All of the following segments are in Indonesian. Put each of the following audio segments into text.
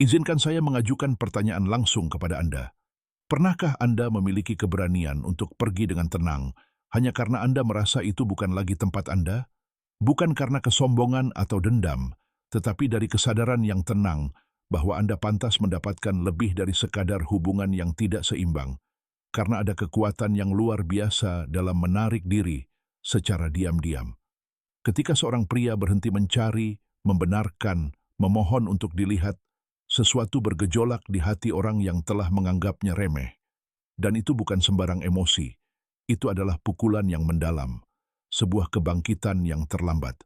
Izinkan saya mengajukan pertanyaan langsung kepada Anda. Pernahkah Anda memiliki keberanian untuk pergi dengan tenang hanya karena Anda merasa itu bukan lagi tempat Anda? Bukan karena kesombongan atau dendam, tetapi dari kesadaran yang tenang bahwa Anda pantas mendapatkan lebih dari sekadar hubungan yang tidak seimbang, karena ada kekuatan yang luar biasa dalam menarik diri secara diam-diam. Ketika seorang pria berhenti mencari, membenarkan, memohon untuk dilihat, sesuatu bergejolak di hati orang yang telah menganggapnya remeh. Dan itu bukan sembarang emosi, itu adalah pukulan yang mendalam, sebuah kebangkitan yang terlambat.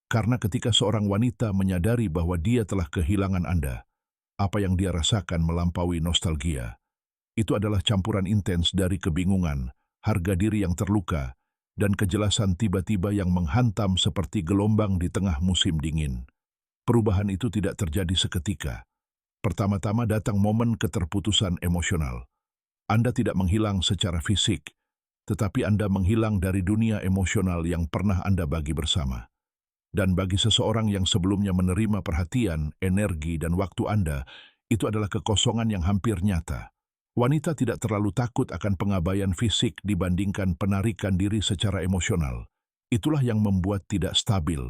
Karena ketika seorang wanita menyadari bahwa dia telah kehilangan Anda, apa yang dia rasakan melampaui nostalgia. Itu adalah campuran intens dari kebingungan, harga diri yang terluka, dan kejelasan tiba-tiba yang menghantam seperti gelombang di tengah musim dingin. Perubahan itu tidak terjadi seketika. Pertama-tama datang momen keterputusan emosional. Anda tidak menghilang secara fisik, tetapi Anda menghilang dari dunia emosional yang pernah Anda bagi bersama. Dan bagi seseorang yang sebelumnya menerima perhatian, energi, dan waktu Anda, itu adalah kekosongan yang hampir nyata. Wanita tidak terlalu takut akan pengabaian fisik dibandingkan penarikan diri secara emosional. Itulah yang membuat tidak stabil,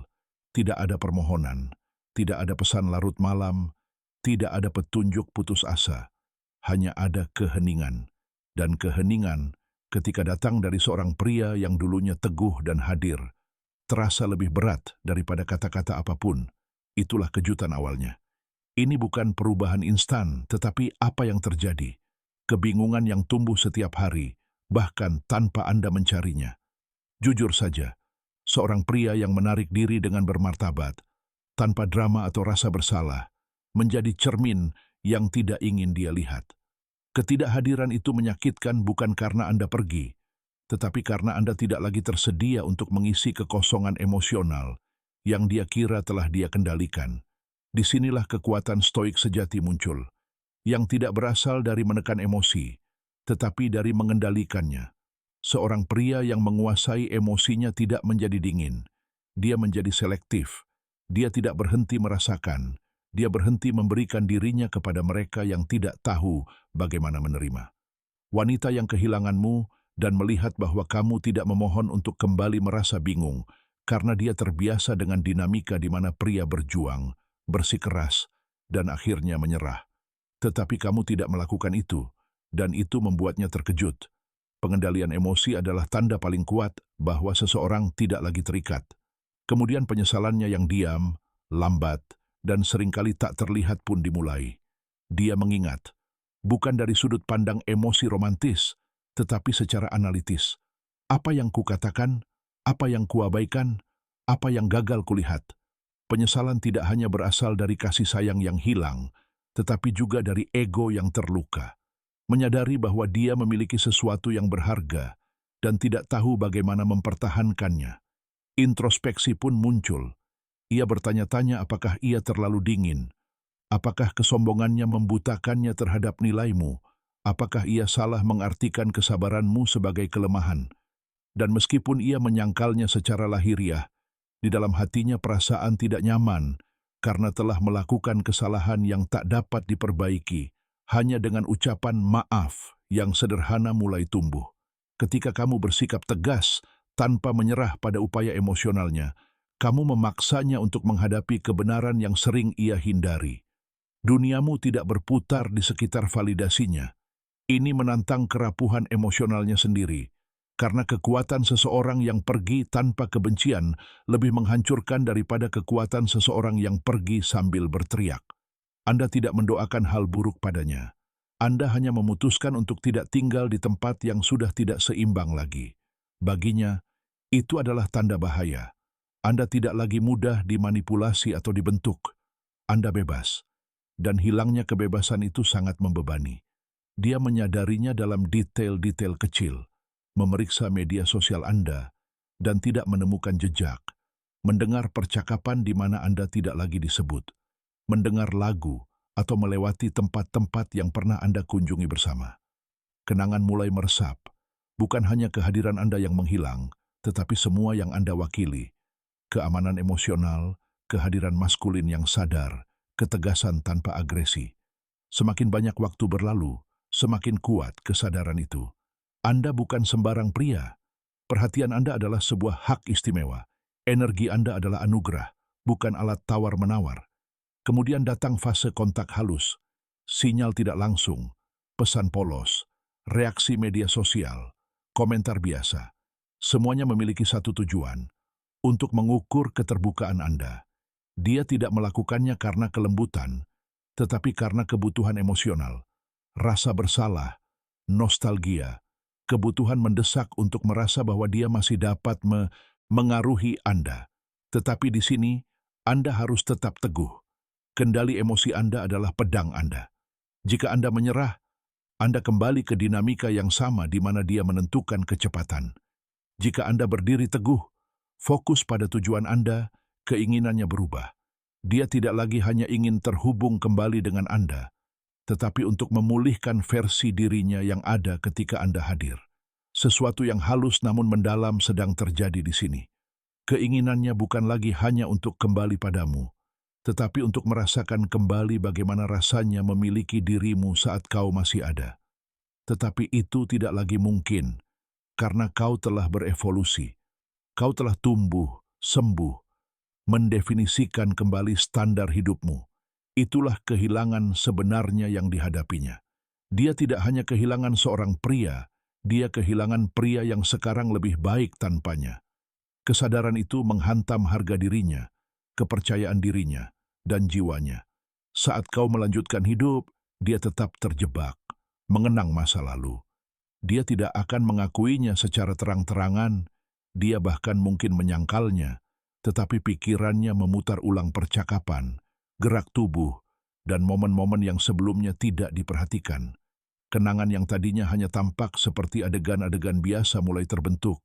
tidak ada permohonan, tidak ada pesan larut malam, tidak ada petunjuk putus asa, hanya ada keheningan. Dan keheningan, ketika datang dari seorang pria yang dulunya teguh dan hadir, terasa lebih berat daripada kata-kata apapun. Itulah kejutan awalnya. Ini bukan perubahan instan, tetapi apa yang terjadi. Kebingungan yang tumbuh setiap hari, bahkan tanpa Anda mencarinya. Jujur saja, seorang pria yang menarik diri dengan bermartabat, tanpa drama atau rasa bersalah, menjadi cermin yang tidak ingin dia lihat. Ketidakhadiran itu menyakitkan bukan karena Anda pergi, tetapi karena Anda tidak lagi tersedia untuk mengisi kekosongan emosional yang dia kira telah dia kendalikan. Disinilah kekuatan stoik sejati muncul, yang tidak berasal dari menekan emosi, tetapi dari mengendalikannya. Seorang pria yang menguasai emosinya tidak menjadi dingin. Dia menjadi selektif. Dia tidak berhenti merasakan. Dia berhenti memberikan dirinya kepada mereka yang tidak tahu bagaimana menerima. Wanita yang kehilanganmu dan melihat bahwa kamu tidak memohon untuk kembali merasa bingung, karena dia terbiasa dengan dinamika di mana pria berjuang, bersikeras, dan akhirnya menyerah. Tetapi kamu tidak melakukan itu, dan itu membuatnya terkejut. Pengendalian emosi adalah tanda paling kuat bahwa seseorang tidak lagi terikat. Kemudian penyesalannya yang diam, lambat, dan seringkali tak terlihat pun dimulai. Dia mengingat, bukan dari sudut pandang emosi romantis, tetapi secara analitis. Apa yang kukatakan, apa yang kuabaikan, apa yang gagal kulihat. Penyesalan tidak hanya berasal dari kasih sayang yang hilang, tetapi juga dari ego yang terluka. Menyadari bahwa dia memiliki sesuatu yang berharga dan tidak tahu bagaimana mempertahankannya. Introspeksi pun muncul. Ia bertanya-tanya apakah ia terlalu dingin, apakah kesombongannya membutakannya terhadap nilaimu, apakah ia salah mengartikan kesabaranmu sebagai kelemahan. Dan meskipun ia menyangkalnya secara lahiriah, di dalam hatinya perasaan tidak nyaman, karena telah melakukan kesalahan yang tak dapat diperbaiki, hanya dengan ucapan maaf yang sederhana mulai tumbuh. Ketika kamu bersikap tegas tanpa menyerah pada upaya emosionalnya, kamu memaksanya untuk menghadapi kebenaran yang sering ia hindari. Duniamu tidak berputar di sekitar validasinya. Ini menantang kerapuhan emosionalnya sendiri. Karena kekuatan seseorang yang pergi tanpa kebencian lebih menghancurkan daripada kekuatan seseorang yang pergi sambil berteriak. Anda tidak mendoakan hal buruk padanya. Anda hanya memutuskan untuk tidak tinggal di tempat yang sudah tidak seimbang lagi. Baginya, itu adalah tanda bahaya. Anda tidak lagi mudah dimanipulasi atau dibentuk. Anda bebas. Dan hilangnya kebebasan itu sangat membebani. Dia menyadarinya dalam detail-detail kecil. Memeriksa media sosial Anda, dan tidak menemukan jejak, mendengar percakapan di mana Anda tidak lagi disebut, mendengar lagu, atau melewati tempat-tempat yang pernah Anda kunjungi bersama. Kenangan mulai meresap, bukan hanya kehadiran Anda yang menghilang, tetapi semua yang Anda wakili, keamanan emosional, kehadiran maskulin yang sadar, ketegasan tanpa agresi. Semakin banyak waktu berlalu, semakin kuat kesadaran itu. Anda bukan sembarang pria. Perhatian Anda adalah sebuah hak istimewa. Energi Anda adalah anugerah, bukan alat tawar-menawar. Kemudian datang fase kontak halus, sinyal tidak langsung, pesan polos, reaksi media sosial, komentar biasa. Semuanya memiliki satu tujuan, untuk mengukur keterbukaan Anda. Dia tidak melakukannya karena kelembutan, tetapi karena kebutuhan emosional, rasa bersalah, nostalgia, kebutuhan mendesak untuk merasa bahwa dia masih dapat mengaruhi Anda. Tetapi di sini, Anda harus tetap teguh. Kendali emosi Anda adalah pedang Anda. Jika Anda menyerah, Anda kembali ke dinamika yang sama di mana dia menentukan kecepatan. Jika Anda berdiri teguh, fokus pada tujuan Anda, keinginannya berubah. Dia tidak lagi hanya ingin terhubung kembali dengan Anda, tetapi untuk memulihkan versi dirinya yang ada ketika Anda hadir. Sesuatu yang halus namun mendalam sedang terjadi di sini. Keinginannya bukan lagi hanya untuk kembali padamu, tetapi untuk merasakan kembali bagaimana rasanya memiliki dirimu saat kau masih ada. Tetapi itu tidak lagi mungkin, karena kau telah berevolusi. Kau telah tumbuh, sembuh, mendefinisikan kembali standar hidupmu. Itulah kehilangan sebenarnya yang dihadapinya. Dia tidak hanya kehilangan seorang pria, dia kehilangan pria yang sekarang lebih baik tanpanya. Kesadaran itu menghantam harga dirinya, kepercayaan dirinya, dan jiwanya. Saat kau melanjutkan hidup, dia tetap terjebak, mengenang masa lalu. Dia tidak akan mengakuinya secara terang-terangan, dia bahkan mungkin menyangkalnya, tetapi pikirannya memutar ulang percakapan, gerak tubuh, dan momen-momen yang sebelumnya tidak diperhatikan. Kenangan yang tadinya hanya tampak seperti adegan-adegan biasa mulai terbentuk,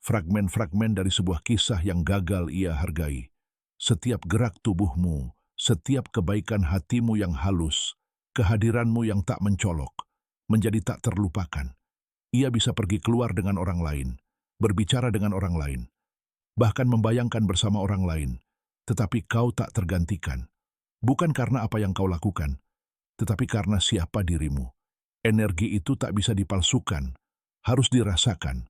fragmen-fragmen dari sebuah kisah yang gagal ia hargai. Setiap gerak tubuhmu, setiap kebaikan hatimu yang halus, kehadiranmu yang tak mencolok, menjadi tak terlupakan. Ia bisa pergi keluar dengan orang lain, berbicara dengan orang lain, bahkan membayangkan bersama orang lain, tetapi kau tak tergantikan. Bukan karena apa yang kau lakukan, tetapi karena siapa dirimu. Energi itu tak bisa dipalsukan, harus dirasakan.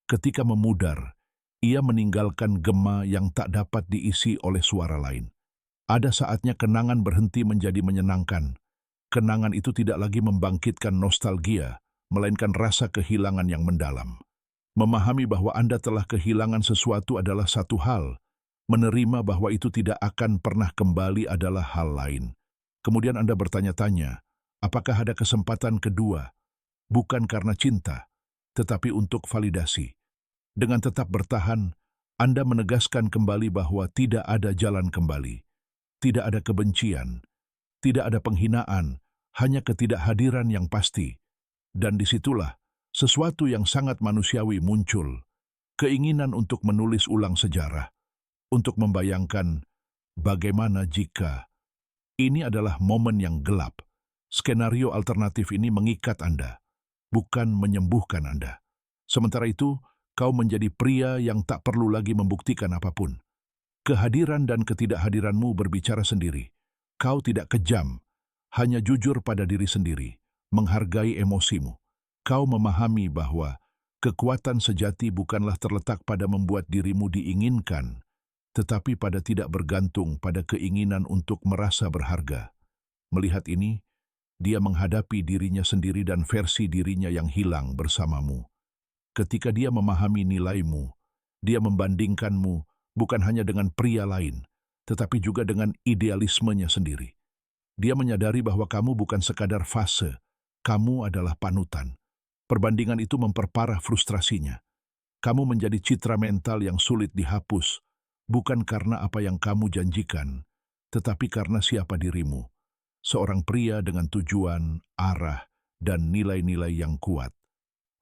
Ketika memudar, ia meninggalkan gema yang tak dapat diisi oleh suara lain. Ada saatnya kenangan berhenti menjadi menyenangkan. Kenangan itu tidak lagi membangkitkan nostalgia, melainkan rasa kehilangan yang mendalam. Memahami bahwa Anda telah kehilangan sesuatu adalah satu hal, menerima bahwa itu tidak akan pernah kembali adalah hal lain. Kemudian Anda bertanya-tanya, apakah ada kesempatan kedua? Bukan karena cinta, tetapi untuk validasi. Dengan tetap bertahan, Anda menegaskan kembali bahwa tidak ada jalan kembali. Tidak ada kebencian, tidak ada penghinaan, hanya ketidakhadiran yang pasti. Dan disitulah sesuatu yang sangat manusiawi muncul, keinginan untuk menulis ulang sejarah, untuk membayangkan bagaimana jika ini adalah momen yang gelap. Skenario alternatif ini mengikat Anda, bukan menyembuhkan Anda. Sementara itu, kau menjadi pria yang tak perlu lagi membuktikan apapun. Kehadiran dan ketidakhadiranmu berbicara sendiri. Kau tidak kejam, hanya jujur pada diri sendiri, menghargai emosimu. Kau memahami bahwa kekuatan sejati bukanlah terletak pada membuat dirimu diinginkan, tetapi pada tidak bergantung pada keinginan untuk merasa berharga. Melihat ini, dia menghadapi dirinya sendiri dan versi dirinya yang hilang bersamamu. Ketika dia memahami nilaimu, dia membandingkanmu bukan hanya dengan pria lain, tetapi juga dengan idealismenya sendiri. Dia menyadari bahwa kamu bukan sekadar fase, kamu adalah panutan. Perbandingan itu memperparah frustrasinya. Kamu menjadi citra mental yang sulit dihapus, bukan karena apa yang kamu janjikan, tetapi karena siapa dirimu. Seorang pria dengan tujuan, arah, dan nilai-nilai yang kuat.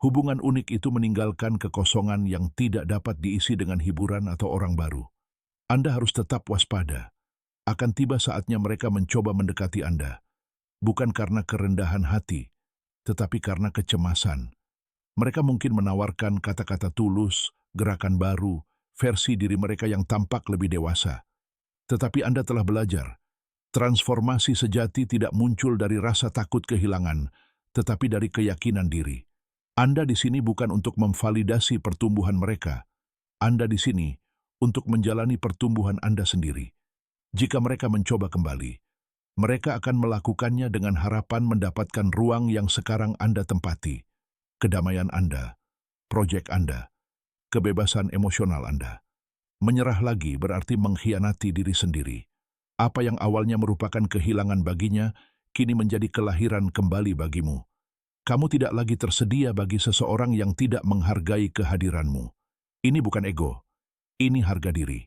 Hubungan unik itu meninggalkan kekosongan yang tidak dapat diisi dengan hiburan atau orang baru. Anda harus tetap waspada. Akan tiba saatnya mereka mencoba mendekati Anda, bukan karena kerendahan hati, tetapi karena kecemasan. Mereka mungkin menawarkan kata-kata tulus, gerakan baru, versi diri mereka yang tampak lebih dewasa. Tetapi Anda telah belajar, Transformasi sejati tidak muncul dari rasa takut kehilangan, tetapi dari keyakinan diri. Anda di sini bukan untuk memvalidasi pertumbuhan mereka. Anda di sini untuk menjalani pertumbuhan Anda sendiri. Jika mereka mencoba kembali, mereka akan melakukannya dengan harapan mendapatkan ruang yang sekarang Anda tempati, kedamaian Anda, proyek Anda, kebebasan emosional Anda. Menyerah lagi berarti mengkhianati diri sendiri. Apa yang awalnya merupakan kehilangan baginya, kini menjadi kelahiran kembali bagimu. Kamu tidak lagi tersedia bagi seseorang yang tidak menghargai kehadiranmu. Ini bukan ego, ini harga diri.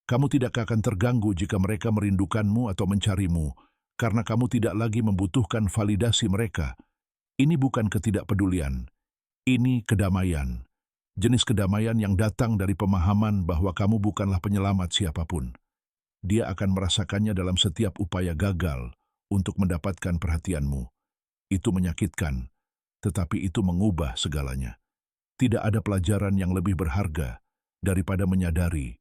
Kamu tidak akan terganggu jika mereka merindukanmu atau mencarimu, karena kamu tidak lagi membutuhkan validasi mereka. Ini bukan ketidakpedulian, ini kedamaian. Jenis kedamaian yang datang dari pemahaman bahwa kamu bukanlah penyelamat siapapun. Dia akan merasakannya dalam setiap upaya gagal untuk mendapatkan perhatianmu. Itu menyakitkan, tetapi itu mengubah segalanya. Tidak ada pelajaran yang lebih berharga daripada menyadari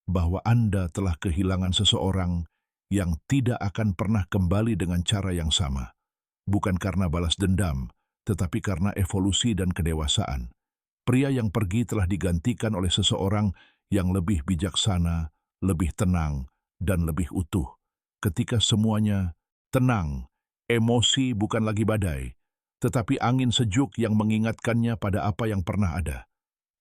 bahwa Anda telah kehilangan seseorang yang tidak akan pernah kembali dengan cara yang sama. Bukan karena balas dendam, tetapi karena evolusi dan kedewasaan. Pria yang pergi telah digantikan oleh seseorang yang lebih bijaksana, lebih tenang, dan lebih utuh. Ketika semuanya tenang, emosi bukan lagi badai, tetapi angin sejuk yang mengingatkannya pada apa yang pernah ada.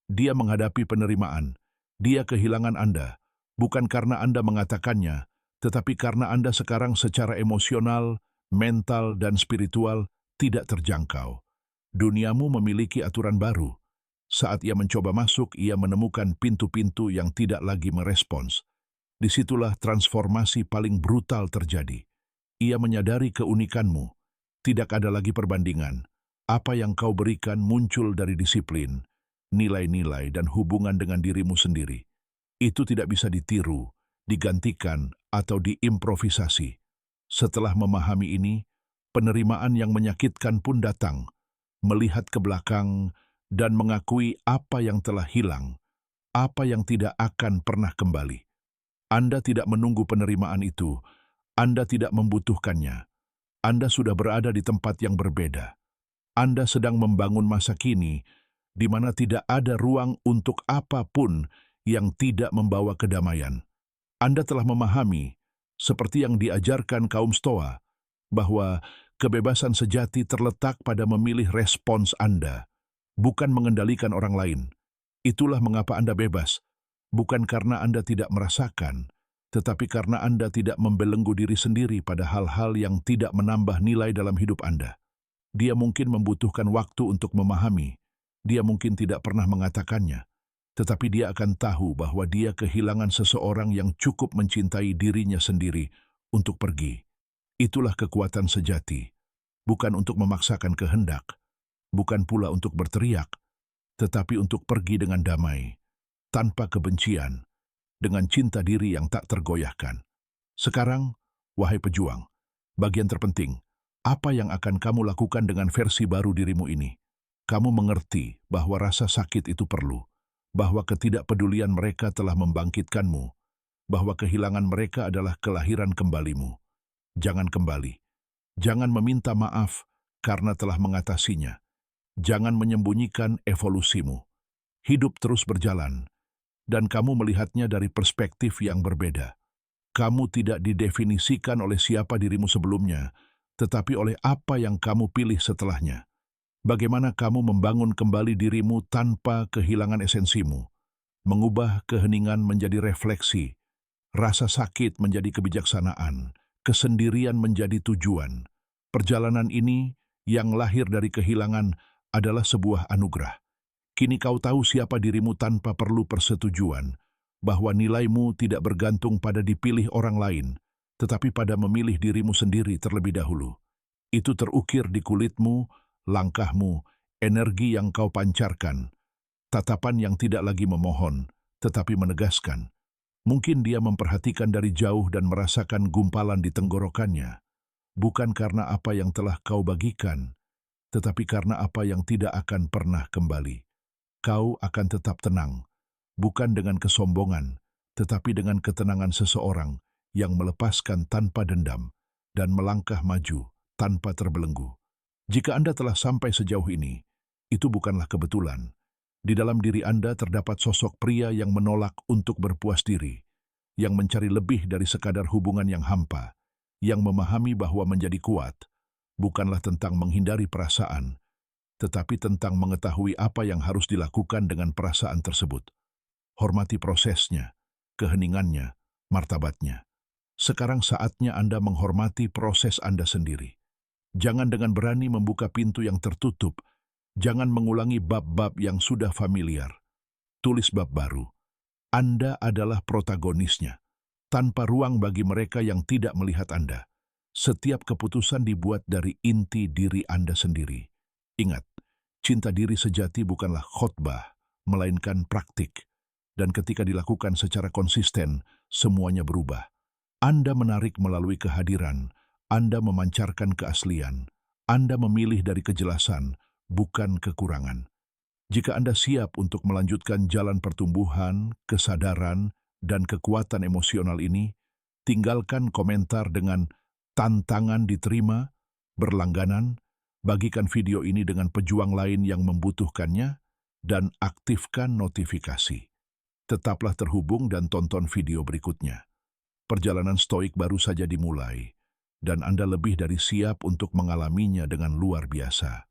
Dia menghadapi penerimaan. Dia kehilangan Anda, bukan karena Anda mengatakannya, tetapi karena Anda sekarang secara emosional, mental, dan spiritual tidak terjangkau. Duniamu memiliki aturan baru. Saat ia mencoba masuk, ia menemukan pintu-pintu yang tidak lagi merespons. Disitulah transformasi paling brutal terjadi. Ia menyadari keunikanmu. Tidak ada lagi perbandingan. Apa yang kau berikan muncul dari disiplin, nilai-nilai, dan hubungan dengan dirimu sendiri. Itu tidak bisa ditiru, digantikan, atau diimprovisasi. Setelah memahami ini, penerimaan yang menyakitkan pun datang. Melihat ke belakang dan mengakui apa yang telah hilang, apa yang tidak akan pernah kembali. Anda tidak menunggu penerimaan itu, Anda tidak membutuhkannya. Anda sudah berada di tempat yang berbeda. Anda sedang membangun masa kini, di mana tidak ada ruang untuk apapun yang tidak membawa kedamaian. Anda telah memahami, seperti yang diajarkan kaum Stoa, bahwa kebebasan sejati terletak pada memilih respons Anda, bukan mengendalikan orang lain. Itulah mengapa Anda bebas, bukan karena Anda tidak merasakan, tetapi karena Anda tidak membelenggu diri sendiri pada hal-hal yang tidak menambah nilai dalam hidup Anda. Dia mungkin membutuhkan waktu untuk memahami, dia mungkin tidak pernah mengatakannya, tetapi dia akan tahu bahwa dia kehilangan seseorang yang cukup mencintai dirinya sendiri untuk pergi. Itulah kekuatan sejati, bukan untuk memaksakan kehendak, bukan pula untuk berteriak, tetapi untuk pergi dengan damai, tanpa kebencian, dengan cinta diri yang tak tergoyahkan. Sekarang, wahai pejuang, bagian terpenting, apa yang akan kamu lakukan dengan versi baru dirimu ini? Kamu mengerti bahwa rasa sakit itu perlu, bahwa ketidakpedulian mereka telah membangkitkanmu, bahwa kehilangan mereka adalah kelahiran kembalimu. Jangan kembali. Jangan meminta maaf karena telah mengatasinya. Jangan menyembunyikan evolusimu. Hidup terus berjalan, dan kamu melihatnya dari perspektif yang berbeda. Kamu tidak didefinisikan oleh siapa dirimu sebelumnya, tetapi oleh apa yang kamu pilih setelahnya. Bagaimana kamu membangun kembali dirimu tanpa kehilangan esensimu, mengubah keheningan menjadi refleksi, rasa sakit menjadi kebijaksanaan, kesendirian menjadi tujuan. Perjalanan ini yang lahir dari kehilangan adalah sebuah anugerah. Kini kau tahu siapa dirimu tanpa perlu persetujuan, bahwa nilaimu tidak bergantung pada dipilih orang lain, tetapi pada memilih dirimu sendiri terlebih dahulu. Itu terukir di kulitmu, langkahmu, energi yang kau pancarkan, tatapan yang tidak lagi memohon, tetapi menegaskan. Mungkin dia memperhatikan dari jauh dan merasakan gumpalan di tenggorokannya, bukan karena apa yang telah kau bagikan, tetapi karena apa yang tidak akan pernah kembali. Kau akan tetap tenang, bukan dengan kesombongan, tetapi dengan ketenangan seseorang yang melepaskan tanpa dendam dan melangkah maju tanpa terbelenggu. Jika Anda telah sampai sejauh ini, itu bukanlah kebetulan. Di dalam diri Anda terdapat sosok pria yang menolak untuk berpuas diri, yang mencari lebih dari sekadar hubungan yang hampa, yang memahami bahwa menjadi kuat bukanlah tentang menghindari perasaan, tetapi tentang mengetahui apa yang harus dilakukan dengan perasaan tersebut. Hormati prosesnya, keheningannya, martabatnya. Sekarang saatnya Anda menghormati proses Anda sendiri. Jangan dengan berani membuka pintu yang tertutup. Jangan mengulangi bab-bab yang sudah familiar. Tulis bab baru. Anda adalah protagonisnya, tanpa ruang bagi mereka yang tidak melihat Anda. Setiap keputusan dibuat dari inti diri Anda sendiri. Ingat, cinta diri sejati bukanlah khotbah, melainkan praktik. Dan ketika dilakukan secara konsisten, semuanya berubah. Anda menarik melalui kehadiran, Anda memancarkan keaslian, Anda memilih dari kejelasan, bukan kekurangan. Jika Anda siap untuk melanjutkan jalan pertumbuhan, kesadaran, dan kekuatan emosional ini, tinggalkan komentar dengan tantangan diterima, berlangganan, bagikan video ini dengan pejuang lain yang membutuhkannya, dan aktifkan notifikasi. Tetaplah terhubung dan tonton video berikutnya. Perjalanan stoik baru saja dimulai, dan Anda lebih dari siap untuk mengalaminya dengan luar biasa.